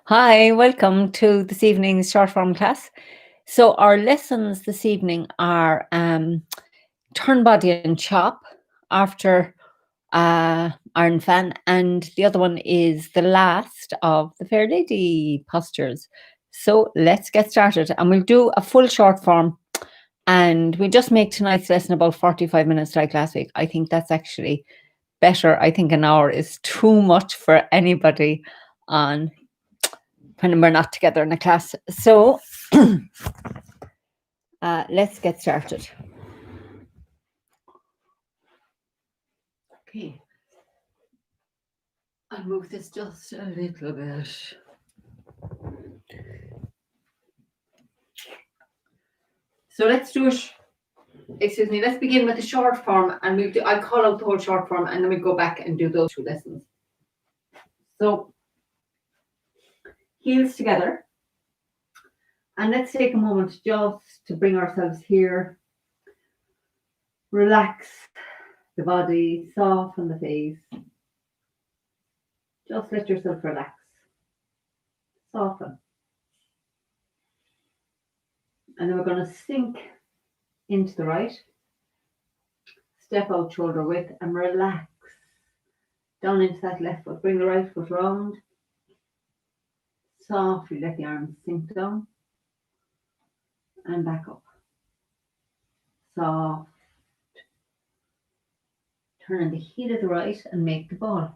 Hi, welcome to this evening's short form class. So, our lessons this evening are turn body and chop after Iron Fan, and the other one is the last of the Fair Lady postures. So, let's get started, and we'll do a full short form. And we just make tonight's lesson about 45 minutes like last week. I think that's actually better. I think an hour is too much for anybody on when we're not together in a class. So let's get started. Okay. I'll move this just a little bit. So let's do it. Excuse me. Let's begin with the short form, and I'll call out the whole short form, and then we go back and do those two lessons. So heels together, and let's take a moment just to bring ourselves here. Relax the body, soften the face. Just let yourself relax. Soften. And then we're going to sink into the right. Step out shoulder width and relax down into that left foot. Bring the right foot round. Softly let the arms sink down and back up. Soft. Turn on the heel of the right and make the ball.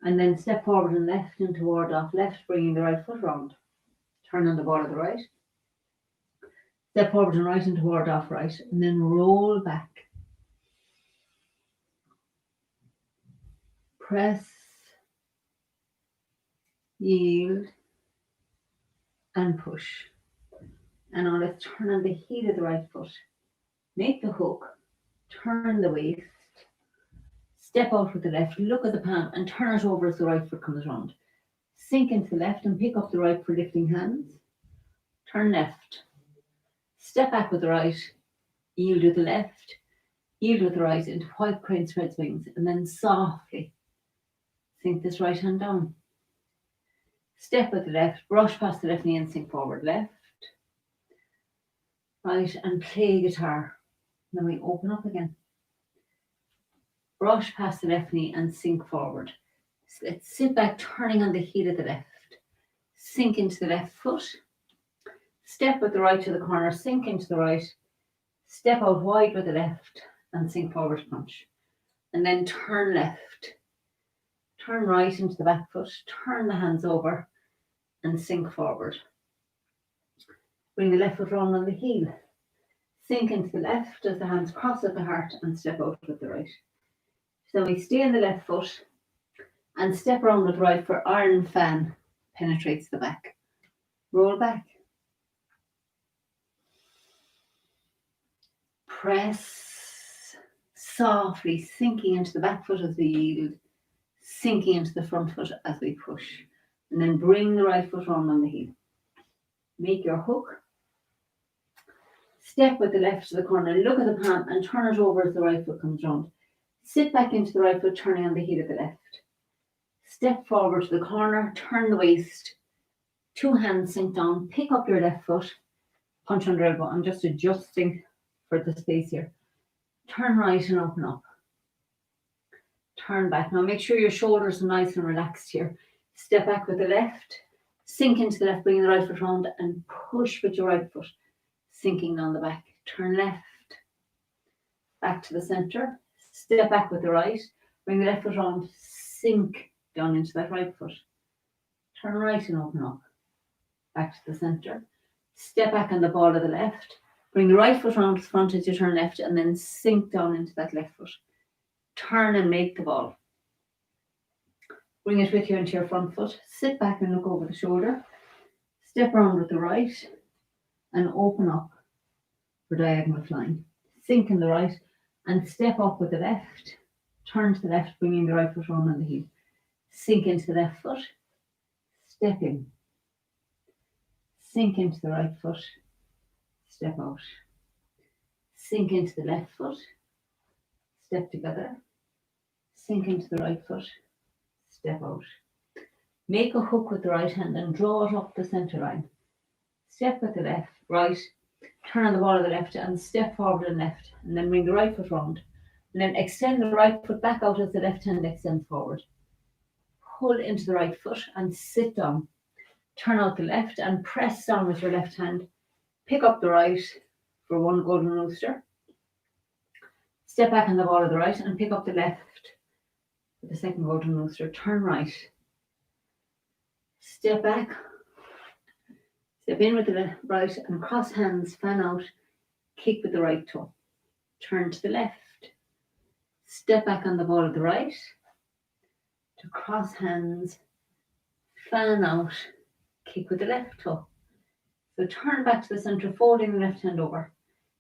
And then step forward and left and toward off left, bringing the right foot round. Turn on the ball of the right. Step forward and right and toward off right. And then roll back. Press. Yield. And push. And now let's turn on the heel of the right foot. Make the hook. Turn the waist. Step out with the left, look at the palm and turn it over as the right foot comes round. Sink into the left and pick up the right for lifting hands. Turn left. Step back with the right. Yield with the left. Yield with the right into white crane spreads wings. And then softly sink this right hand down. Step with the left. Brush past the left knee and sink forward. Left. Right. And play guitar. Then we open up again. Brush past the left knee and sink forward. So let's sit back, turning on the heel of the left. Sink into the left foot. Step with the right to the corner, sink into the right. Step out wide with the left and sink forward punch. And then turn left. Turn right into the back foot. Turn the hands over and sink forward. Bring the left foot round on the heel. Sink into the left as the hands cross at the heart and step out with the right. So we stay in the left foot and step around with the right for Iron Fan penetrates the back. Roll back. Press softly, sinking into the back foot as we yield, sinking into the front foot as we push. And then bring the right foot round on the heel. Make your hook. Step with the left to the corner, look at the palm and turn it over as the right foot comes round. Sit back into the right foot, turning on the heel of the left. Step forward to the corner, turn the waist. Two hands sink down, pick up your left foot, punch under elbow. I'm just adjusting for the space here. Turn right and open up. Turn back. Now make sure your shoulders are nice and relaxed here. Step back with the left, sink into the left, bring the right foot round and push with your right foot, sinking down the back. Turn left, back to the center. Step back with the right, bring the left foot round, sink down into that right foot. Turn right and open up. Back to the center. Step back on the ball of the left. Bring the right foot round to the front as you turn left and then sink down into that left foot. Turn and make the ball. Bring it with you into your front foot. Sit back and look over the shoulder. Step around with the right and open up for diagonal flying. Sink in the right and step up with the left. Turn to the left, bringing the right foot round on the heel. Sink into the left foot. Step in. Sink into the right foot. Step out. Sink into the left foot. Step together. Sink into the right foot. Step out. Make a hook with the right hand and draw it up the centre line. Step with the right, turn on the ball of the left and step forward and left, and then bring the right foot round. And then extend the right foot back out as the left hand extends forward. Pull into the right foot and sit down. Turn out the left and press down with your left hand. Pick up the right for one golden rooster. Step back on the ball of the right and pick up the left for the second golden rooster. Turn right. Step back. Step in with the right and cross hands, fan out, kick with the right toe. Turn to the left. Step back on the ball of the right. To cross hands, fan out, kick with the left toe. So turn back to the centre, folding the left hand over.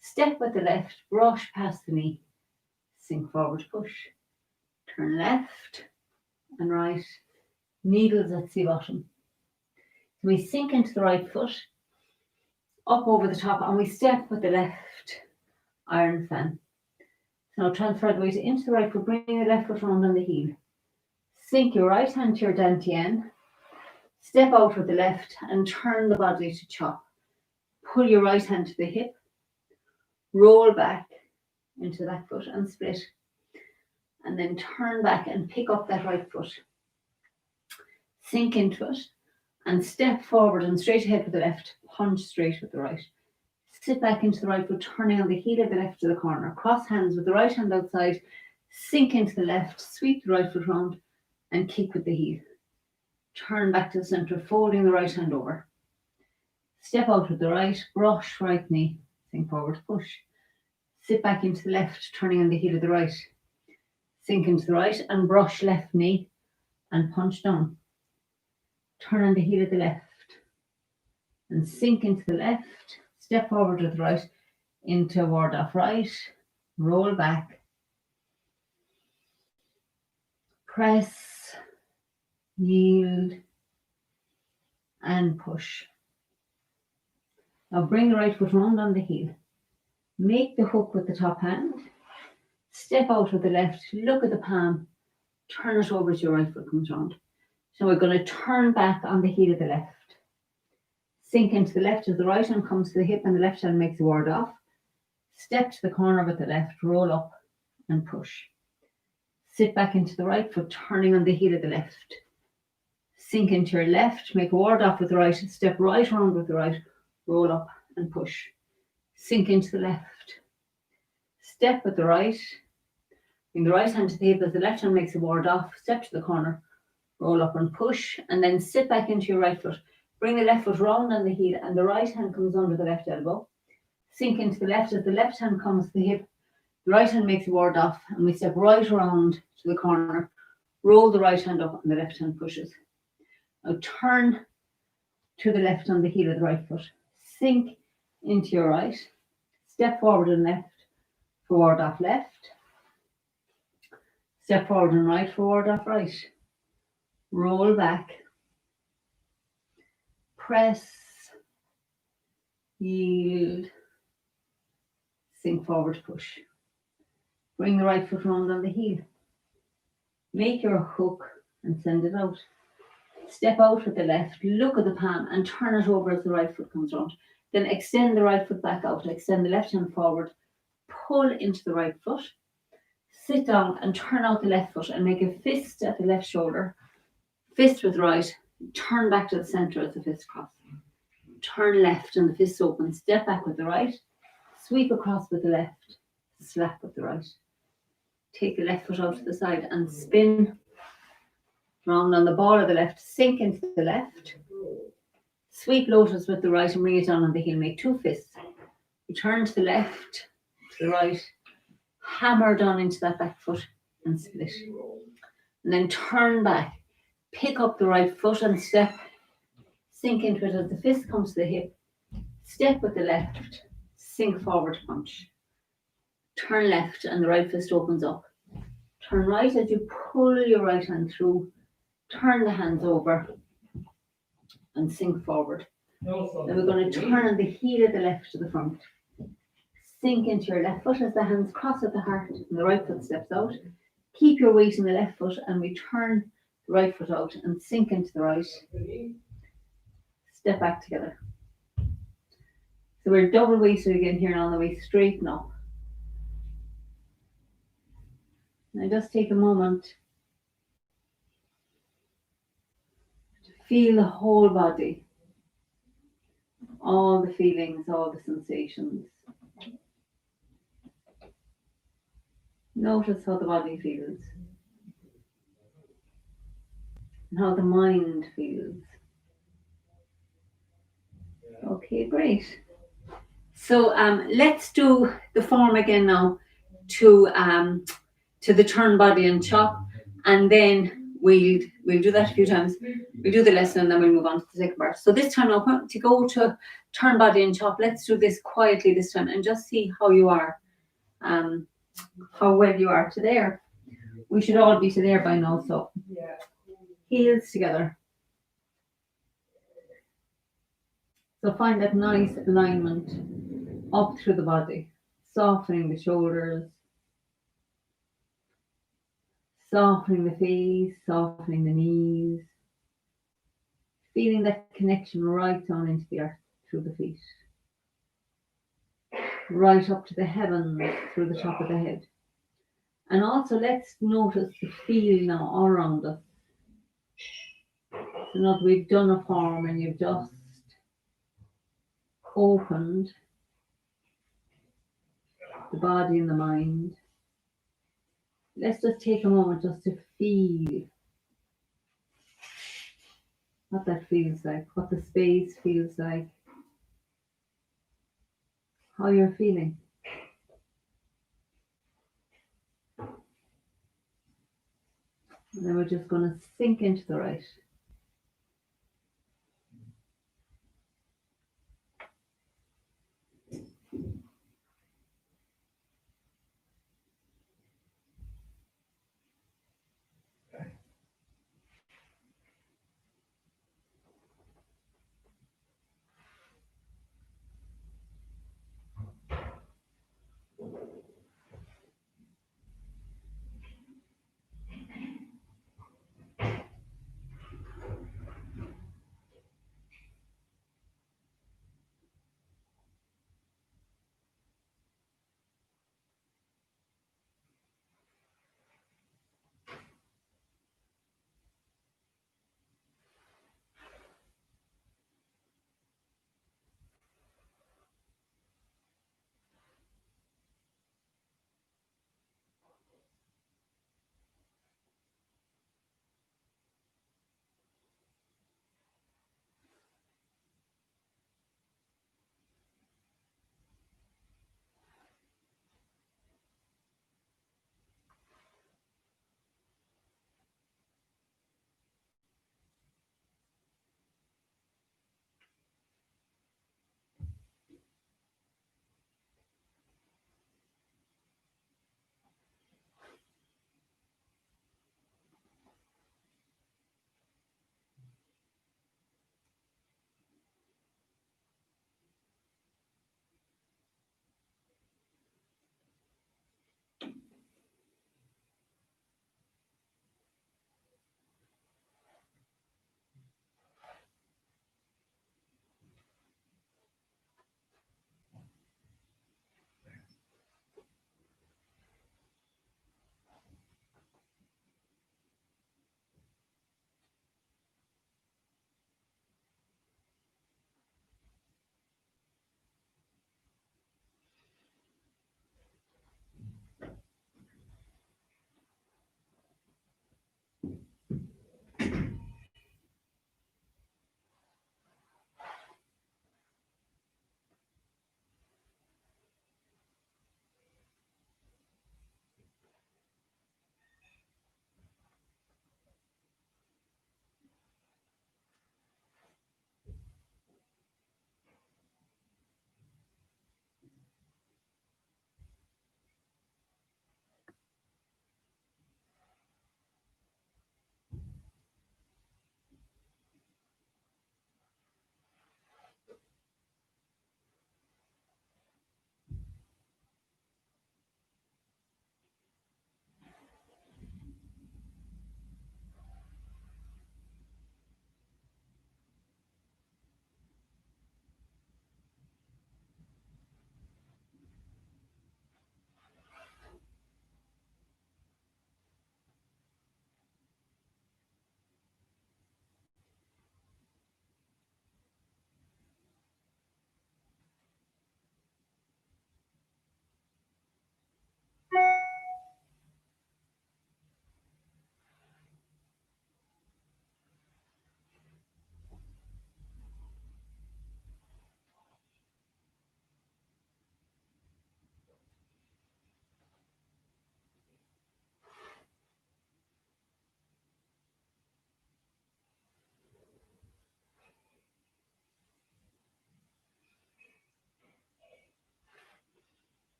Step with the left, brush past the knee. Sink forward, push. Turn left and right, needles at sea bottom. So we sink into the right foot, up over the top, and we step with the left iron fan. So now transfer the weight into the right foot, bringing the left foot round on the heel. Sink your right hand to your dantian. Step out with the left and turn the body to chop. Pull your right hand to the hip. Roll back into the back foot and split. And then turn back and pick up that right foot. Sink into it and step forward and straight ahead with the left. Punch straight with the right. Sit back into the right foot, turning on the heel of the left to the corner. Cross hands with the right hand outside. Sink into the left. Sweep the right foot round and kick with the heel. Turn back to the centre, folding the right hand over. Step out with the right, brush right knee, sink forward, push. Sit back into the left, turning on the heel of the right. Sink into the right and brush left knee and punch down. Turn on the heel of the left and sink into the left. Step forward with the right into ward off right. Roll back. Press, yield, and push. Now bring the right foot round on the heel. Make the hook with the top hand. Step out with the left. Look at the palm. Turn it over as your right foot comes round. So we're going to turn back on the heel of the left. Sink into the left as the right hand comes to the hip and the left hand makes a ward off. Step to the corner with the left. Roll up and push. Sit back into the right foot, turning on the heel of the left. Sink into your left, make a ward off with the right, step right round with the right, roll up and push. Sink into the left. Step with the right, bring the right hand to the hip as the left hand makes a ward off, step to the corner, roll up and push, and then sit back into your right foot. Bring the left foot round on the heel and the right hand comes under the left elbow. Sink into the left as the left hand comes to the hip. The right hand makes a ward off and we step right around to the corner. Roll the right hand up and the left hand pushes. Now turn to the left on the heel of the right foot. Sink into your right. Step forward and left for ward off left. Step forward and right for ward off right. Roll back. Press. Yield. Sink forward, push. Bring the right foot round on the heel. Make your hook and send it out. Step out with the left, look at the palm and turn it over as the right foot comes round. Then extend the right foot back out, extend the left hand forward, pull into the right foot, sit down and turn out the left foot and make a fist at the left shoulder. Fist with right, turn back to the centre as the fist cross. Turn left and the fist open, step back with the right, sweep across with the left, slap with the right. Take the left foot out to the side and spin round on the ball of the left, sink into the left, sweep lotus with the right and bring it down on the heel, make two fists. Return to the left, to the right, hammer down into that back foot and split. And then turn back, pick up the right foot and step, sink into it as the fist comes to the hip, step with the left, sink forward, punch. Turn left and the right fist opens up. Turn right as you pull your right hand through. Turn the hands over and sink forward. Then we're going to turn on the heel of the left to the front. Sink into your left foot as the hands cross at the heart and the right foot steps out. Keep your weight in the left foot and we turn the right foot out and sink into the right. Step back together. So we're double waisted again here on the way straighten up. And just take a moment to feel the whole body, all the feelings, all the sensations. Notice how the body feels and how the mind feels. Okay, great. So let's do the form again now to the turn body and chop, and then we'll do that a few times. We'll do the lesson and then we'll move on to the second part. So this time now to go to turn body and chop, let's do this quietly this time and just see how you are, how well you are to there. We should all be to there by now, so heels together. So find that nice alignment up through the body, softening the shoulders, softening the face, softening the knees, feeling that connection right down into the earth through the feet, right up to the heavens through the top of the head. And also let's notice the feel now all around us. So now that we've done a form and you've just opened the body and the mind, let's just take a moment just to feel what that feels like, what the space feels like, how you're feeling. And then we're just going to sink into the right.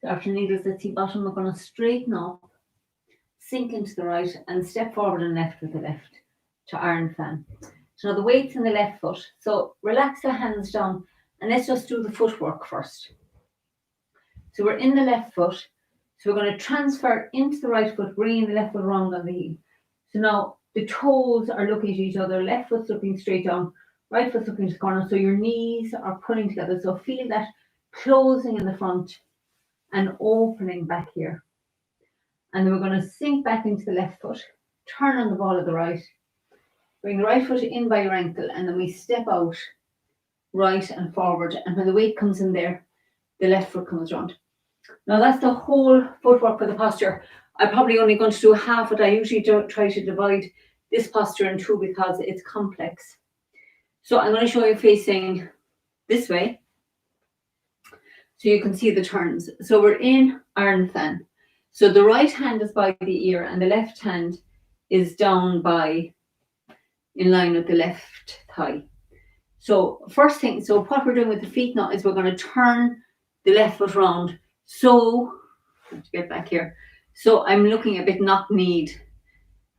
After needles at the bottom, we're going to straighten up, sink into the right, and step forward and left with the left to iron fan. So now the weight's in the left foot. So relax the hands down and let's just do the footwork first. So we're in the left foot. So we're going to transfer into the right foot, bringing the left foot around on the heel. So now the toes are looking at each other. Left foot's looking straight down, right foot's looking to the corner. So your knees are pulling together. So feel that closing in the front and opening back here. And then we're going to sink back into the left foot, turn on the ball of the right, bring the right foot in by your ankle, and then we step out right and forward. And when the weight comes in there, the left foot comes round. Now that's the whole footwork for the posture. I'm probably only going to do half it. I usually don't try to divide this posture in two because it's complex. So I'm going to show you facing this way so you can see the turns. So we're in iron fan. So the right hand is by the ear and the left hand is down by, in line with the left thigh. So first thing, so what we're doing with the feet now is we're going to turn the left foot round. So, let's get back here. So I'm looking a bit knock-kneed,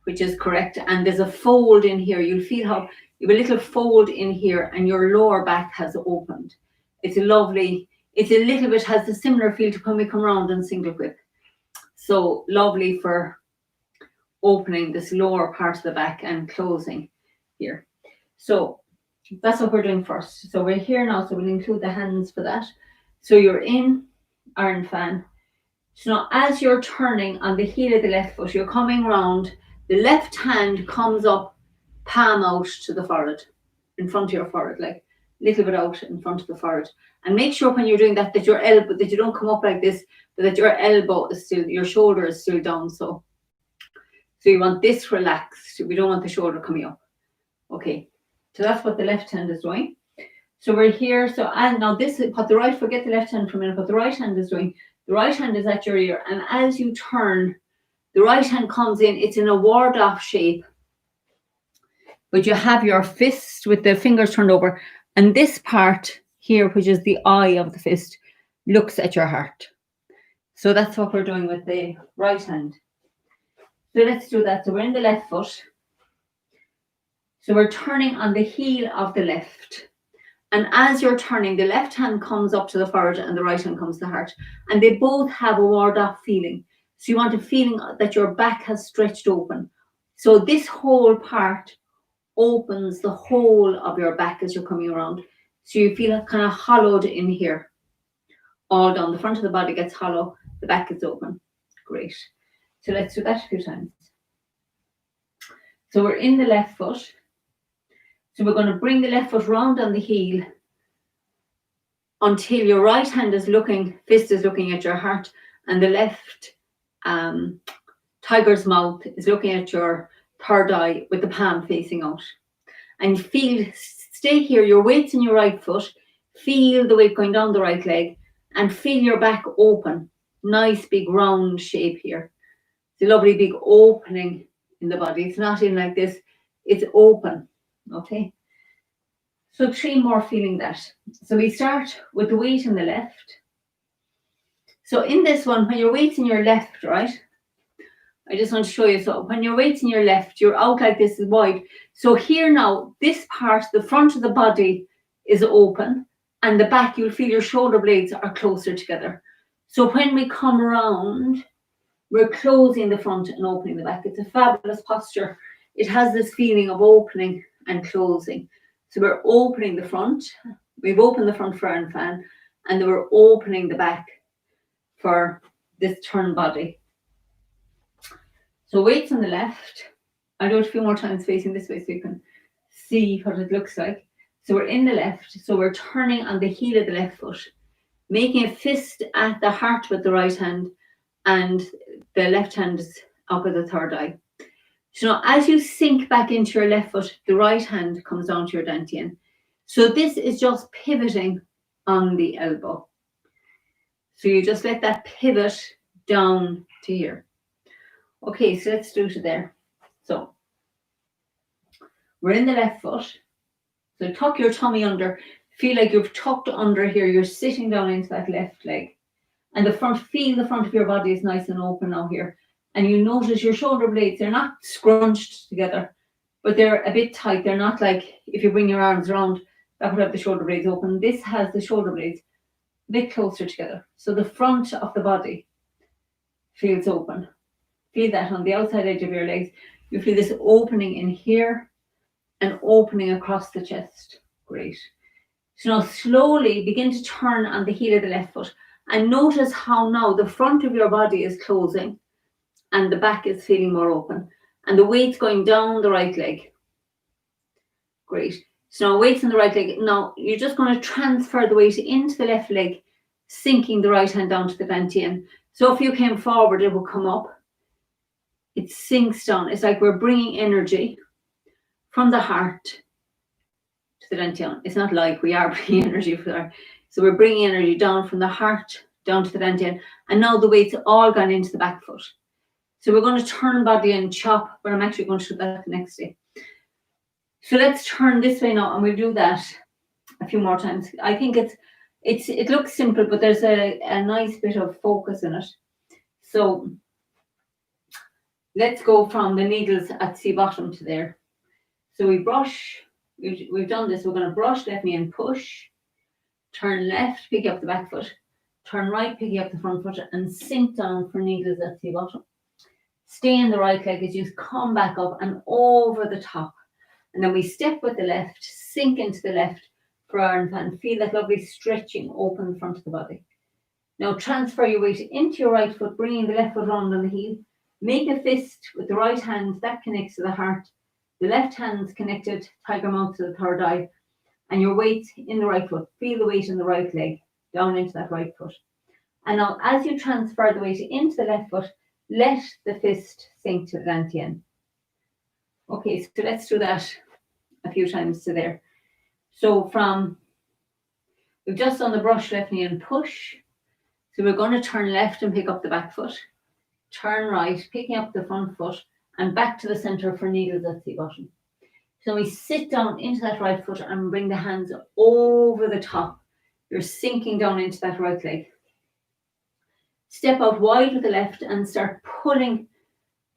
which is correct. And there's a fold in here. You'll feel how you have a little fold in here and your lower back has opened. It's a lovely, it's a little bit, has a similar feel to when we come around in single whip. So lovely for opening this lower part of the back and closing here. So that's what we're doing first. So we're here now, so we'll include the hands for that. So you're in iron fan. So now as you're turning on the heel of the left foot, you're coming round, the left hand comes up, palm out to the forehead, in front of your forehead, like a little bit out in front of the forehead. And make sure when you're doing that, that your elbow, that you don't come up like this, but that your elbow is still, your shoulder is still down. So you want this relaxed. We don't want the shoulder coming up. Okay, so that's what the left hand is doing. So we're here. So, and now this is what the right, forget the left hand for a minute, what the right hand is doing. The right hand is at your ear. And as you turn, the right hand comes in, it's in a ward off shape. But you have your fist with the fingers turned over. And this part here, which is the eye of the fist, looks at your heart. So that's what we're doing with the right hand. So let's do that. So we're in the left foot. So we're turning on the heel of the left. And as you're turning, the left hand comes up to the forehead and the right hand comes to the heart. And they both have a ward off feeling. So you want a feeling that your back has stretched open. So this whole part opens the whole of your back as you're coming around. So you feel it kind of hollowed in here. All down the front of the body gets hollow, the back is open. Great. So let's do that a few times. So we're in the left foot. So we're going to bring the left foot round on the heel until your right hand is looking, fist is looking at your heart, and the left tiger's mouth is looking at your third eye with the palm facing out. And feel, stay here, your weight's in your right foot, feel the weight going down the right leg, and feel your back open. Nice big round shape here. It's a lovely big opening in the body. It's not in like this, it's open. Okay. So 3 more feeling that. So we start with the weight in the left. So in this one, when your weight's in your left, right? I just want to show you. So when your weight's in your left, you're out like this is wide. So here now, this part, the front of the body is open and the back, you'll feel your shoulder blades are closer together. So when we come around, we're closing the front and opening the back. It's a fabulous posture. It has this feeling of opening and closing. So we're opening the front. We've opened the front for iron fan, and then we're opening the back for this turn body. So weights on the left. I'll do it a few more times facing this way so you can see what it looks like. So we're in the left. So we're turning on the heel of the left foot, making a fist at the heart with the right hand, and the left hand is up at the third eye. So now as you sink back into your left foot, the right hand comes down to your dantian. So this is just pivoting on the elbow. So you just let that pivot down to here. Okay, so let's do to there. So we're in the left foot. So tuck your tummy under. Feel like you've tucked under here. You're sitting down into that left leg. And feel the front of your body is nice and open now here. And you notice your shoulder blades, they're not scrunched together, but they're a bit tight. They're not like if you bring your arms around, that would have the shoulder blades open. This has the shoulder blades a bit closer together. So the front of the body feels open. Feel that on the outside edge of your legs. You feel this opening in here and opening across the chest. Great. So now slowly begin to turn on the heel of the left foot and notice how now the front of your body is closing and the back is feeling more open and the weight's going down the right leg. Great. So now weight's in the right leg. Now you're just going to transfer the weight into the left leg, sinking the right hand down to the dantian. So if you came forward, it will come up. It sinks down. It's like we're bringing energy from the heart to the dantian. It's not like we are bringing energy from there. So we're bringing energy down from the heart down to the dantian. And now the weight's all gone into the back foot. So we're going to turn body and chop, but I'm actually going to do that the next day. So let's turn this way now, and we'll do that a few more times. I think it looks simple, but there's a nice bit of focus in it. So let's go from the needles at C bottom to there. So we brush, we've done this, we're going to brush left knee and push, turn left, pick up the back foot, turn right, pick up the front foot, and sink down for needles at C bottom. Stay in the right leg as you come back up and over the top. And then we step with the left, sink into the left for iron fan. Feel that lovely stretching open the front of the body. Now transfer your weight into your right foot, bringing the left foot round on the heel. Make a fist with the right hand that connects to the heart. The left hand's connected, tiger mouth to the third eye. And your weight in the right foot. Feel the weight in the right leg, down into that right foot. And now as you transfer the weight into the left foot, let the fist sink to the dantian. Okay, so let's do that a few times to there. So we've just done the brush left knee and push. So we're going to turn left and pick up the back foot. Turn right, picking up the front foot and back to the center for needles at C bottom. So we sit down into that right foot and bring the hands over the top. You're sinking down into that right leg. Step out wide with the left and start pulling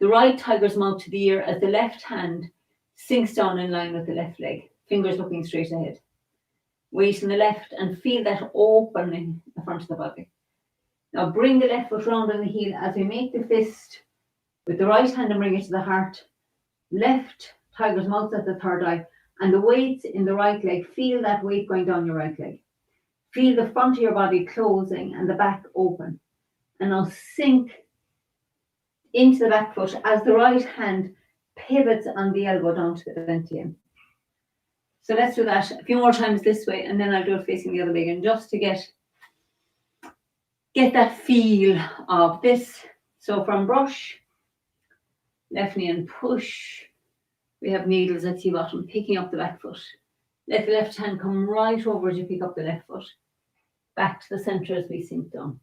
the right tiger's mouth to the ear as the left hand sinks down in line with the left leg, fingers looking straight ahead. Weight in the left and feel that opening the front of the body. Now bring the left foot round on the heel as we make the fist with the right hand and bring it to the heart. Left tiger's mouth at the third eye and the weight in the right leg. Feel that weight going down your right leg. Feel the front of your body closing and the back open. And now sink into the back foot as the right hand pivots on the elbow down to the dantian. So let's do that a few more times this way, and then I'll do it facing the other leg, and just to get that feel of this. So from brush, left knee and push, we have needles at C bottom, picking up the back foot. Let the left hand come right over as you pick up the left foot. Back to the center as we sink down.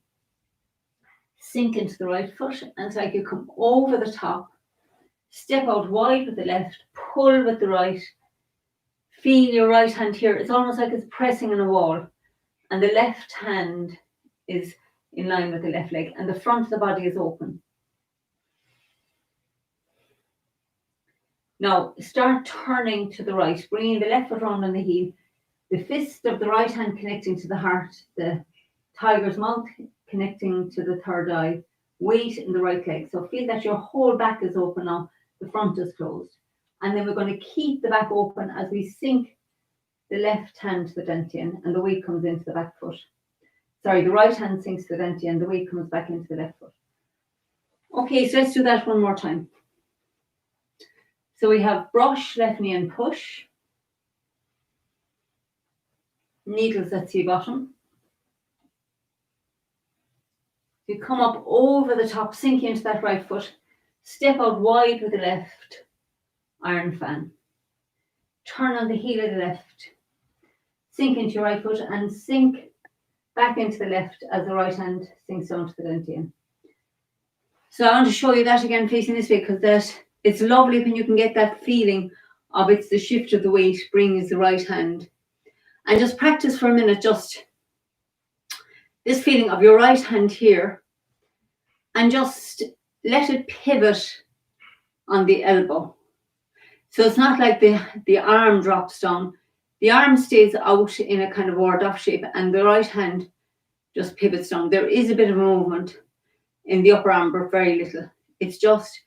Sink into the right foot, and it's like you come over the top, step out wide with the left, pull with the right, feel your right hand here. It's almost like it's pressing on a wall, and the left hand is in line with the left leg, and the front of the body is open. Now start turning to the right, bringing the left foot round on the heel, the fist of the right hand connecting to the heart, the tiger's mouth connecting to the third eye, weight in the right leg. So feel that your whole back is open now, the front is closed. And then we're going to keep the back open as we sink the left hand to the dantian and the weight comes into the back foot. Sorry, the right hand sinks to the dantian, the weight comes back into the left foot. Okay, so let's do that one more time. So we have brush, left knee and push. Needles at C bottom. You come up over the top, sink into that right foot, step out wide with the left, iron fan. Turn on the heel of the left, sink into your right foot and sink back into the left as the right hand sinks down to the dantian. So I want to show you that again facing this way, because it's lovely when you can get that feeling of it's the shift of the weight brings the right hand. And just practice for a minute, just this feeling of your right hand here, and just let it pivot on the elbow. So it's not like the arm drops down. The arm stays out in a kind of ward off shape and the right hand just pivots down. There is a bit of movement in the upper arm, but very little. It's just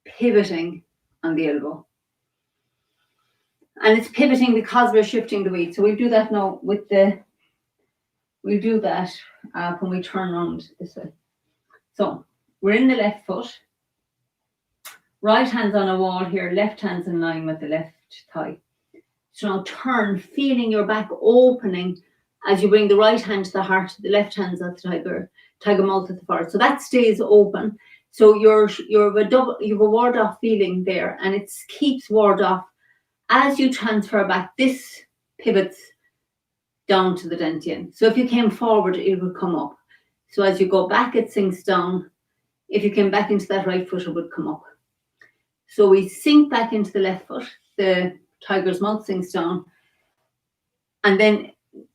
pivoting on the elbow. And it's pivoting because we're shifting the weight. So we'll do that now with we'll do that when we turn around this way. So we're in the left foot. Right hand's on a wall here, left hand's in line with the left thigh. So now turn, feeling your back opening as you bring the right hand to the heart, the left hand's at the tiger mouth at the forehead. So that stays open. So you're a ward off feeling there, and it keeps ward off. As you transfer back, this pivots down to the dantian. So if you came forward, it would come up. So as you go back, it sinks down. If you came back into that right foot, it would come up. So we sink back into the left foot, the tiger's mouth sinks down, and then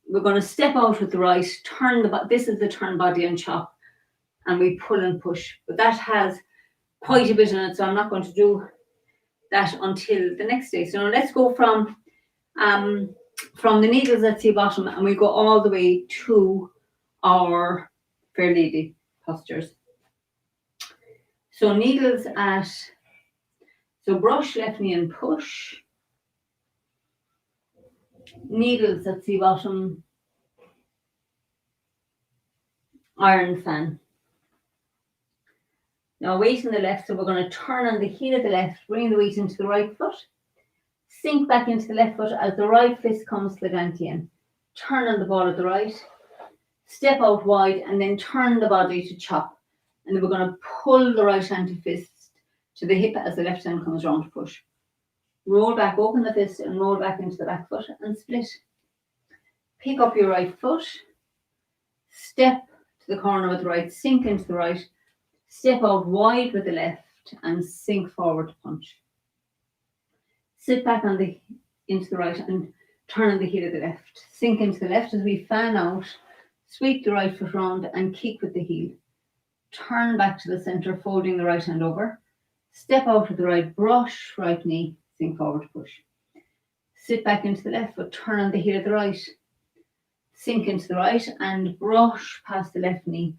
we're going to step out with the right, this is the turn body and chop, and we pull and push. But that has quite a bit in it, so I'm not going to do that until the next day. So now let's go from the needles at sea bottom, and we go all the way to our Fair Lady postures. So needles so brush left knee and push. Needles at sea bottom. Iron fan. Now weight in the left, so we're going to turn on the heel of the left, bring the weight into the right foot. Sink back into the left foot as the right fist comes to the dantian. Turn on the ball of the right. Step out wide and then turn the body to chop. And then we're going to pull the right hand to fist to the hip as the left hand comes round to push. Roll back, open the fist and roll back into the back foot and split. Pick up your right foot. Step to the corner with the right, sink into the right. Step out wide with the left and sink forward to punch. Sit back into the right and turn on the heel of the left. Sink into the left as we fan out. Sweep the right foot round and kick with the heel. Turn back to the center, folding the right hand over. Step out with the right, brush right knee, sink forward to push. Sit back into the left foot, turn on the heel of the right. Sink into the right and brush past the left knee,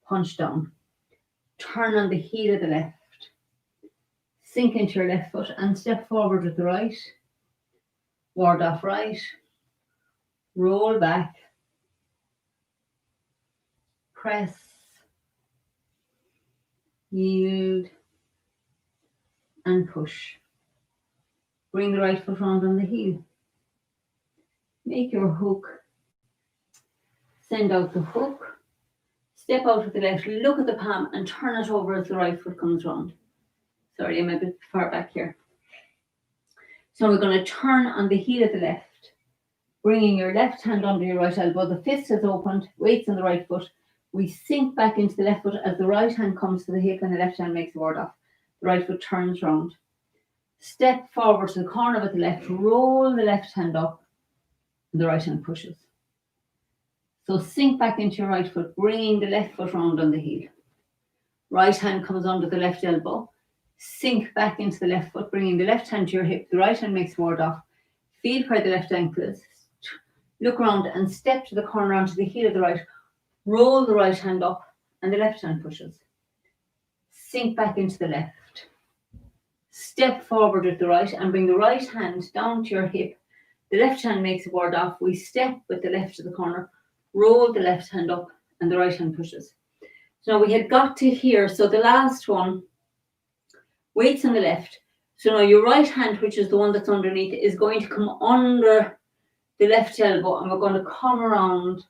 punch down. Turn on the heel of the left. Sink into your left foot and step forward with the right. Ward off right. Roll back. Press. Yield. And push. Bring the right foot round on the heel. Make your hook. Send out the hook. Step out with the left, look at the palm and turn it over as the right foot comes round. Sorry, I'm a bit far back here. So we're going to turn on the heel of the left, bringing your left hand under your right elbow. The fist is opened, weights on the right foot. We sink back into the left foot as the right hand comes to the hip and the left hand makes the ward off. The right foot turns round. Step forward to the corner with the left, roll the left hand up, and the right hand pushes. So sink back into your right foot, bringing the left foot round on the heel. Right hand comes under the left elbow. Sink back into the left foot, bringing the left hand to your hip. The right hand makes ward off. Feel where the left ankle is. Look around and step to the corner onto the heel of the right. Roll the right hand up and the left hand pushes. Sink back into the left. Step forward with the right and bring the right hand down to your hip. The left hand makes a ward off. We step with the left to the corner. Roll the left hand up and the right hand pushes. So now we had got to here. So the last one, weights on the left. So now your right hand, which is the one that's underneath, is going to come under the left elbow and we're going to come around,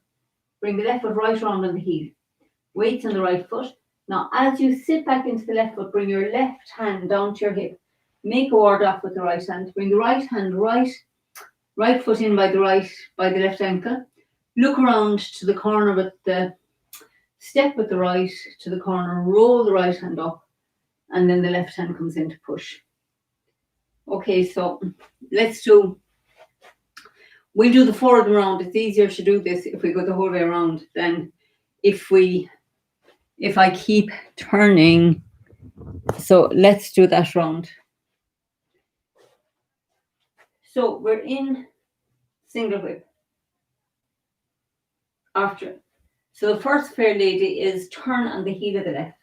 bring the left foot right around on the heel. Weights on the right foot. Now as you sit back into the left foot, bring your left hand down to your hip. Make a ward off with the right hand. Bring the right hand right foot in by the left ankle. Look around to the corner with the step with the right to the corner, roll the right hand up, and then the left hand comes in to push. Okay, so we'll do the forward round. It's easier to do this if we go the whole way around than if I keep turning. So let's do that round. So we're in single whip after. So the first fair lady is turn on the heel of the left.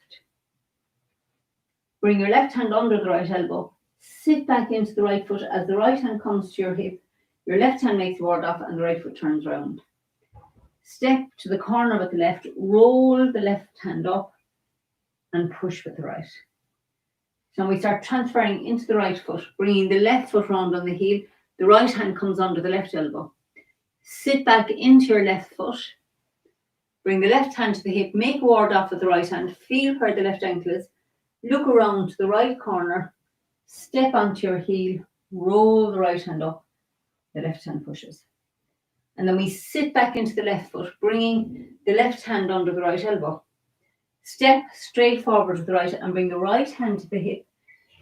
Bring your left hand under the right elbow. Sit back into the right foot as the right hand comes to your hip. Your left hand makes a ward off and the right foot turns round. Step to the corner with the left. Roll the left hand up and push with the right. So we start transferring into the right foot, bringing the left foot round on the heel. The right hand comes under the left elbow. Sit back into your left foot. Bring the left hand to the hip. Make a ward off with the right hand. Feel where the left ankle is. Look around to the right corner. Step onto your heel. Roll the right hand up. The left hand pushes. And then we sit back into the left foot, bringing the left hand under the right elbow. Step straight forward to the right and bring the right hand to the hip.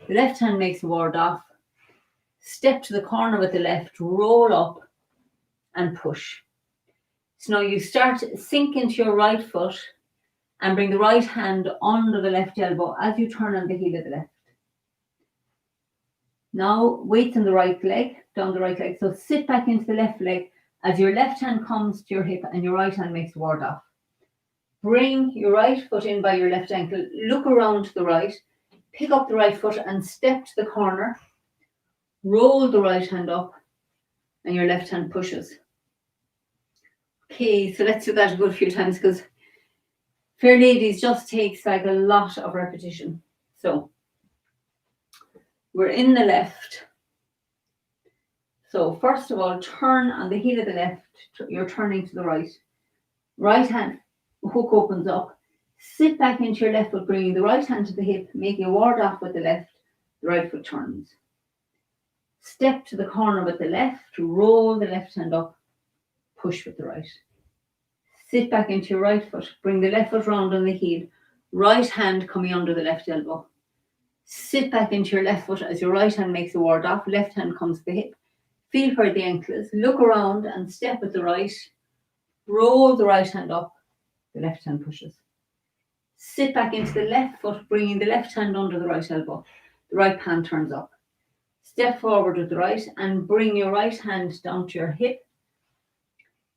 The left hand makes a ward off. Step to the corner with the left, roll up and push. So now you start sink into your right foot and bring the right hand under the left elbow as you turn on the heel of the left. Now weight on the right leg, down the right leg. So sit back into the left leg as your left hand comes to your hip and your right hand makes a ward off. Bring your right foot in by your left ankle. Look around to the right. Pick up the right foot and step to the corner. Roll the right hand up and your left hand pushes. Okay, so let's do that a good few times because fair ladies just takes like a lot of repetition. So we're in the left. So first of all, turn on the heel of the left. You're turning to the right. Right hand hook opens up. Sit back into your left foot, bringing the right hand to the hip, making a ward off with the left. The right foot turns. Step to the corner with the left. Roll the left hand up. Push with the right. Sit back into your right foot. Bring the left foot round on the heel. Right hand coming under the left elbow. Sit back into your left foot as your right hand makes a ward off. Left hand comes to the hip. Feel where the ankle is. Look around and step with the right. Roll the right hand up. The left hand pushes. Sit back into the left foot, bringing the left hand under the right elbow. The right palm turns up. Step forward with the right and bring your right hand down to your hip.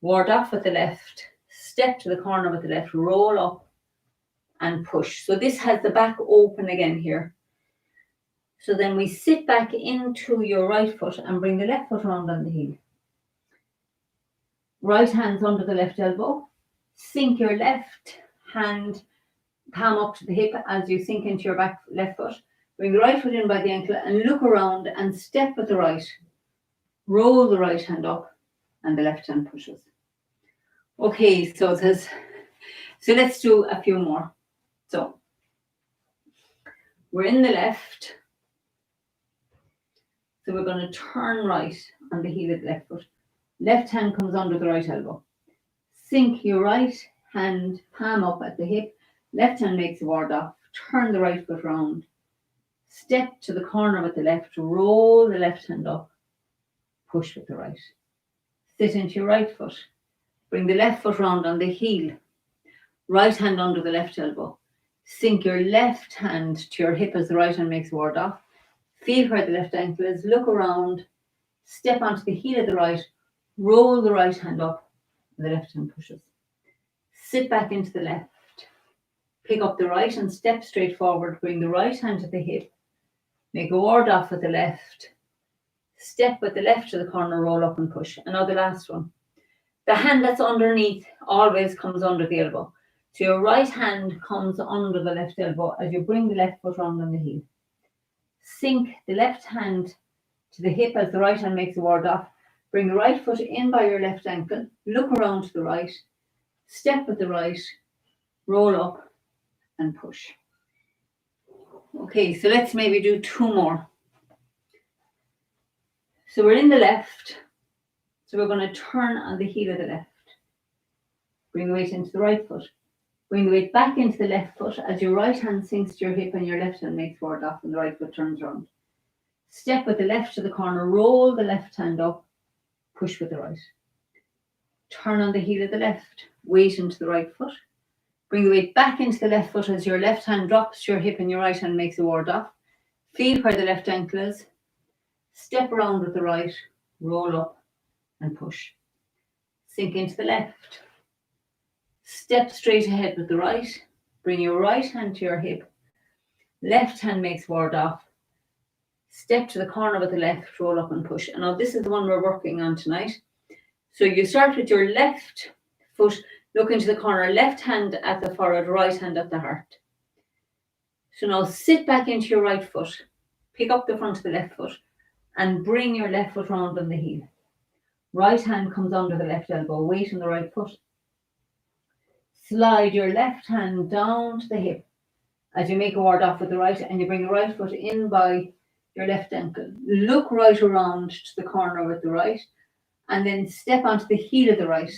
Ward off with the left. Step to the corner with the left. Roll up and push. So this has the back open again here. So then we sit back into your right foot and bring the left foot around on the heel. Right hand's under the left elbow. Sink your left hand, palm up to the hip as you sink into your back left foot. Bring the right foot in by the ankle and look around and step with the right. Roll the right hand up and the left hand pushes. Okay, so let's do a few more. So we're in the left. So we're going to turn right on the heel of the left foot. Left hand comes under the right elbow. Sink your right hand, palm up at the hip. Left hand makes a ward off. Turn the right foot round. Step to the corner with the left. Roll the left hand up. Push with the right. Sit into your right foot. Bring the left foot round on the heel. Right hand under the left elbow. Sink your left hand to your hip as the right hand makes a ward off. Feel where the left ankle is. Look around. Step onto the heel of the right. Roll the right hand up. And the left hand pushes. Sit back into the left. Pick up the right and step straight forward. Bring the right hand to the hip. Make a ward off with the left. Step with the left to the corner, roll up and push. And now the last one. The hand that's underneath always comes under the elbow. So your right hand comes under the left elbow as you bring the left foot round on the heel. Sink the left hand to the hip as the right hand makes a ward off. Bring the right foot in by your left ankle. Look around to the right. Step with the right. Roll up and push. Okay, so let's maybe do two more. So we're in the left. So we're going to turn on the heel of the left. Bring the weight into the right foot. Bring the weight back into the left foot as your right hand sinks to your hip and your left hand makes ward off and the right foot turns around. Step with the left to the corner. Roll the left hand up. Push with the right. Turn on the heel of the left. Weight into the right foot. Bring the weight back into the left foot as your left hand drops to your hip and your right hand makes a ward off. Feel where the left ankle is. Step around with the right, roll up and push. Sink into the left. Step straight ahead with the right. Bring your right hand to your hip. Left hand makes ward off. Step to the corner with the left, roll up and push. And now this is the one we're working on tonight. So you start with your left foot, look into the corner, left hand at the forehead, right hand at the heart. So now sit back into your right foot, pick up the front of the left foot and bring your left foot round on the heel. Right hand comes under the left elbow, weight on the right foot. Slide your left hand down to the hip as you make a ward off with the right and you bring the right foot in by your left ankle. Look right around to the corner with the right and then step onto the heel of the right.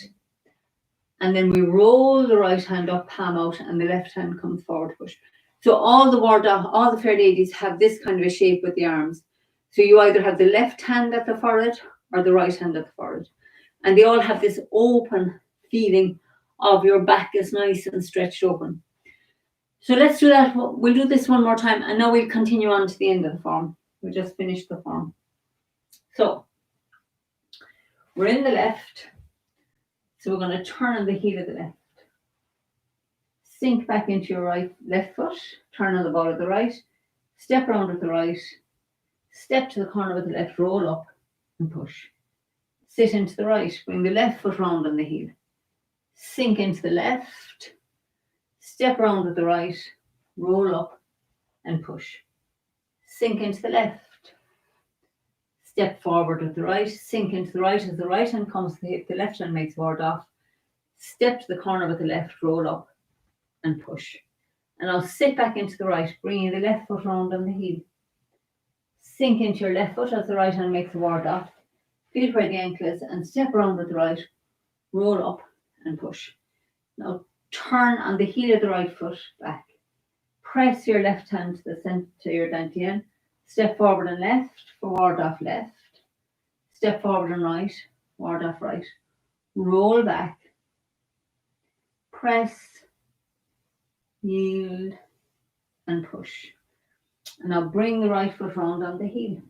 And then we roll the right hand up, palm out, and the left hand comes forward, push. So all the ward off, all the fair ladies have this kind of a shape with the arms. So you either have the left hand at the forehead or the right hand at the forehead. And they all have this open feeling of your back is nice and stretched open. So let's do that. We'll do this one more time and now we'll continue on to the end of the form. We just finished the form. So we're in the left. So we're going to turn on the heel of the left. Sink back into your left foot. Turn on the ball of the right. Step around with the right. Step to the corner with the left. Roll up and push. Sit into the right. Bring the left foot round on the heel. Sink into the left. Step around with the right. Roll up and push. Sink into the left. Step forward with the right, sink into the right as the right hand comes to the hip, the left hand makes ward off. Step to the corner with the left, roll up and push. And I'll sit back into the right, bringing the left foot round on the heel. Sink into your left foot as the right hand makes a ward off. Feel where the ankle is and step around with the right, roll up and push. Now turn on the heel of the right foot back. Press your left hand to the center to your dantian. Step forward and left for ward off left. Step forward and right, ward off right. Roll back. Press, yield, and push. And now bring the right foot round on the heel.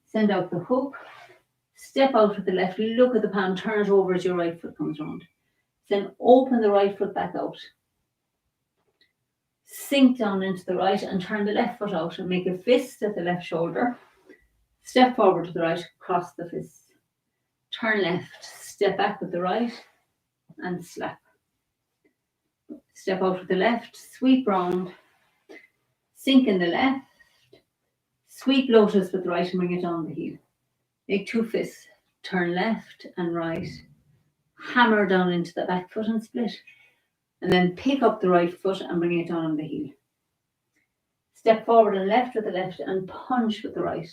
Send out the hook. Step out with the left. Look at the palm. Turn it over as your right foot comes round. Then open the right foot back out. Sink down into the right and turn the left foot out and make a fist at the left shoulder. Step forward to the right, cross the fist. Turn left, step back with the right and slap. Step out with the left, sweep round, sink in the left, sweep lotus with the right and bring it down the heel. Make two fists, turn left and right, hammer down into the back foot and split. And then pick up the right foot and bring it down on the heel. Step forward and left with the left and punch with the right.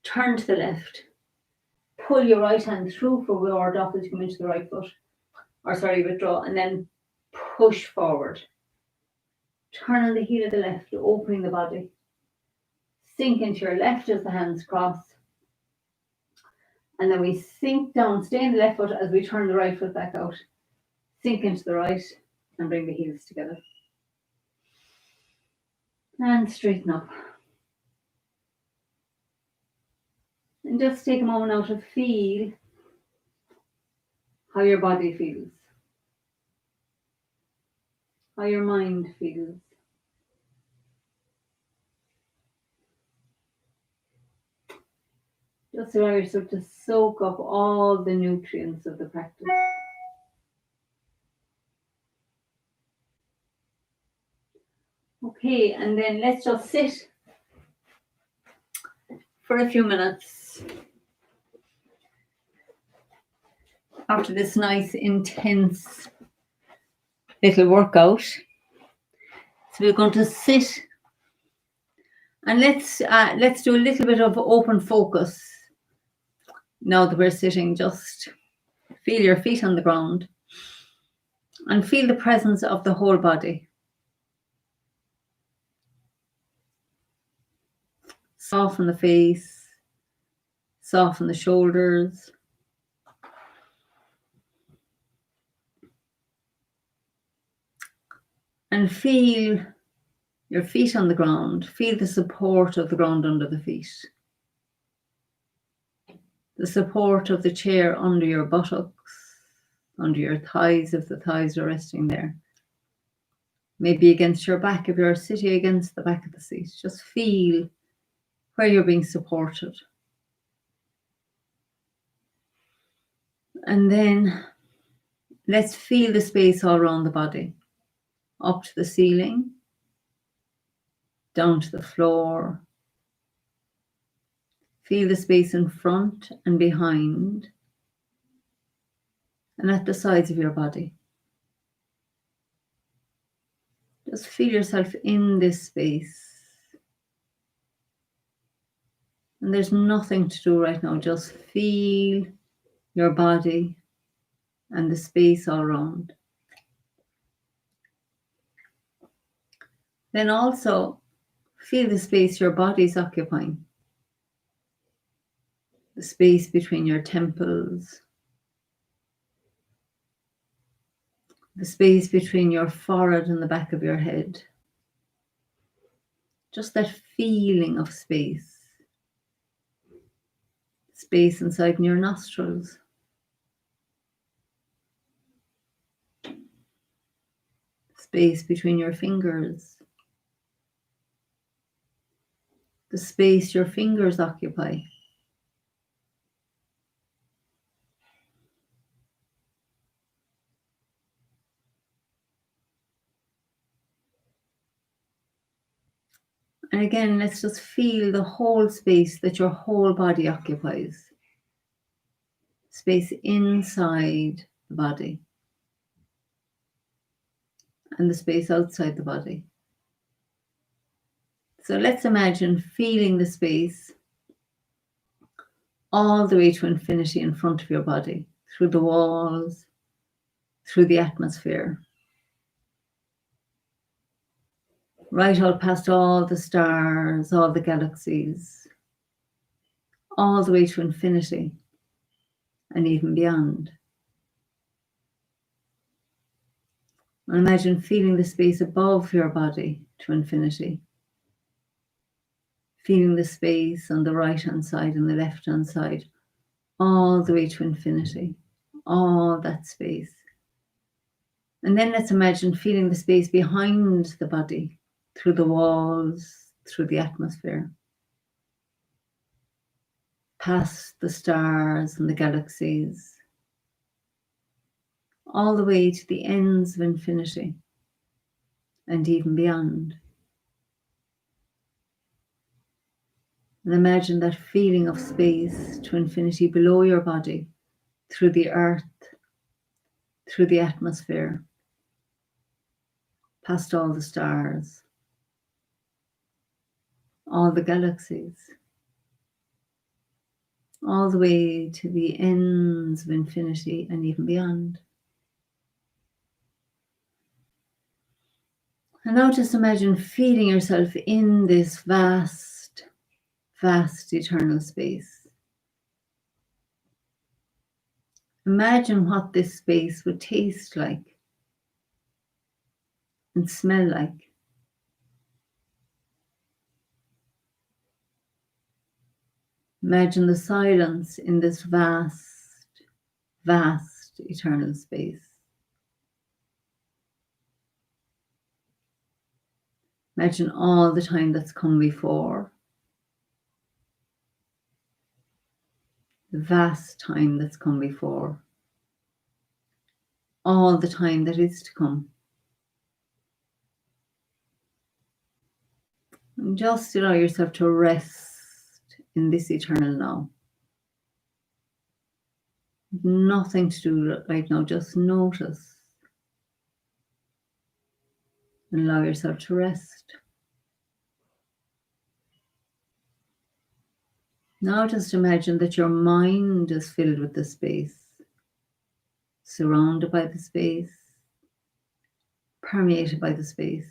Turn to the left. Pull your right hand through for ward off as you come into the right foot. Withdraw and then push forward. Turn on the heel of the left, opening the body. Sink into your left as the hands cross. And then we sink down, stay in the left foot as we turn the right foot back out. Sink into the right and bring the heels together. And straighten up. And just take a moment now to feel how your body feels. How your mind feels. Just allow yourself to soak up all the nutrients of the practice. Okay, and then let's just sit for a few minutes after this nice, intense little workout. So we're going to sit and let's do a little bit of open focus. Now that we're sitting, just feel your feet on the ground and feel the presence of the whole body. Soften the face, soften the shoulders. And feel your feet on the ground. Feel the support of the ground under the feet. The support of the chair under your buttocks, under your thighs if the thighs are resting there. Maybe against your back if you're sitting against the back of the seat. Just feel where you're being supported. And then let's feel the space all around the body. Up to the ceiling, down to the floor. Feel the space in front and behind and at the sides of your body. Just feel yourself in this space. And there's nothing to do right now. Just feel your body and the space all around. Then also feel the space your body is occupying. The space between your temples. The space between your forehead and the back of your head. Just that feeling of space. Space inside your nostrils. Space between your fingers. The space your fingers occupy. And again, let's just feel the whole space that your whole body occupies. Space inside the body. And the space outside the body. So let's imagine feeling the space all the way to infinity in front of your body, through the walls, through the atmosphere. Right out past all the stars, all the galaxies, all the way to infinity and even beyond. And imagine feeling the space above your body to infinity. Feeling the space on the right-hand side and the left-hand side, all the way to infinity, all that space. And then let's imagine feeling the space behind the body, through the walls, through the atmosphere, past the stars and the galaxies, all the way to the ends of infinity and even beyond. And imagine that feeling of space to infinity below your body, through the earth, through the atmosphere, past all the stars, all the galaxies, all the way to the ends of infinity and even beyond. And now just imagine feeling yourself in this vast, vast eternal space. Imagine what this space would taste like and smell like. Imagine the silence in this vast, vast eternal space. Imagine all the time that's come before. The vast time that's come before. All the time that is to come. And just allow yourself to rest in this eternal now. Nothing to do right now, just notice. And allow yourself to rest. Now just imagine that your mind is filled with the space, surrounded by the space, permeated by the space.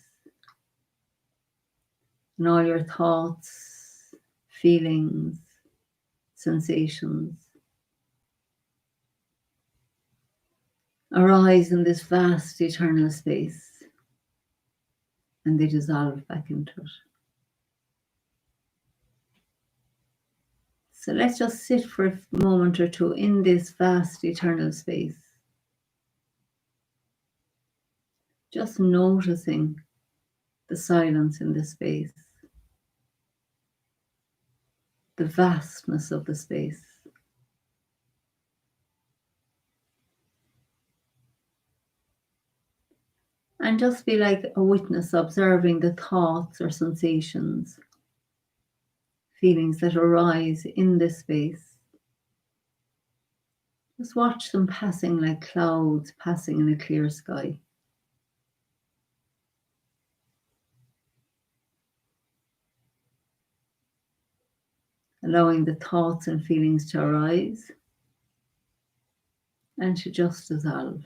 And all your thoughts, feelings, sensations arise in this vast eternal space. and they dissolve back into it. So let's just sit for a moment or two in this vast eternal space. Just noticing the silence in this space, the vastness of the space. And just be like a witness observing the thoughts or sensations, feelings that arise in this space. Just watch them passing like clouds passing in a clear sky. Allowing the thoughts and feelings to arise and to just dissolve.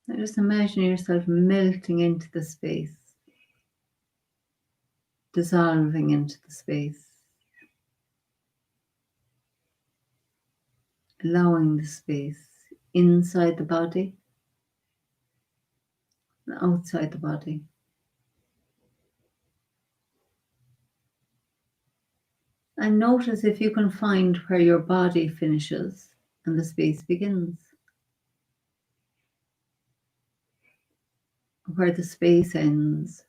Now just imagine yourself melting into the space, dissolving into the space, allowing the space inside the body and outside the body. And notice if you can find where your body finishes and the space begins. Where the space ends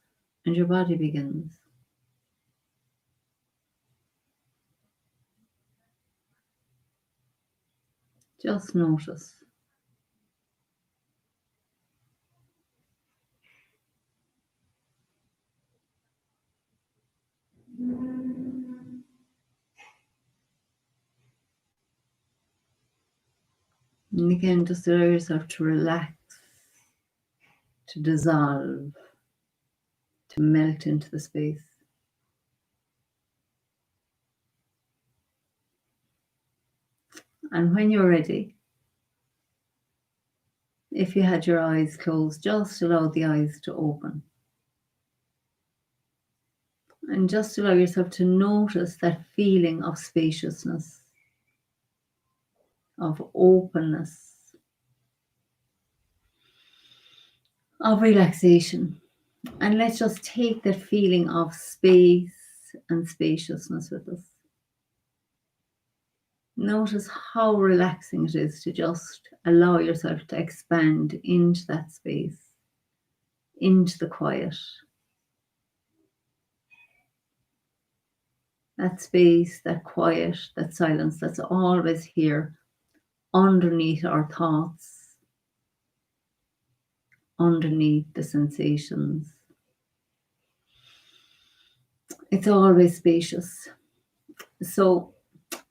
and your body begins. Just notice. And again, just allow yourself to relax, to dissolve, to melt into the space. And when you're ready, if you had your eyes closed, just allow the eyes to open. And just allow yourself to notice that feeling of spaciousness, of openness, of relaxation. And let's just take that feeling of space and spaciousness with us. Notice how relaxing it is to just allow yourself to expand into that space, into the quiet. That space, that quiet, that silence that's always here underneath our thoughts, underneath the sensations. It's always spacious. So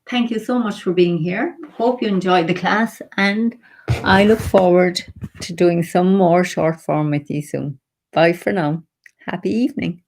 thank you so much for being here. Hope you enjoyed the class, and I look forward to doing some more short form with you soon. Bye for now. Happy evening.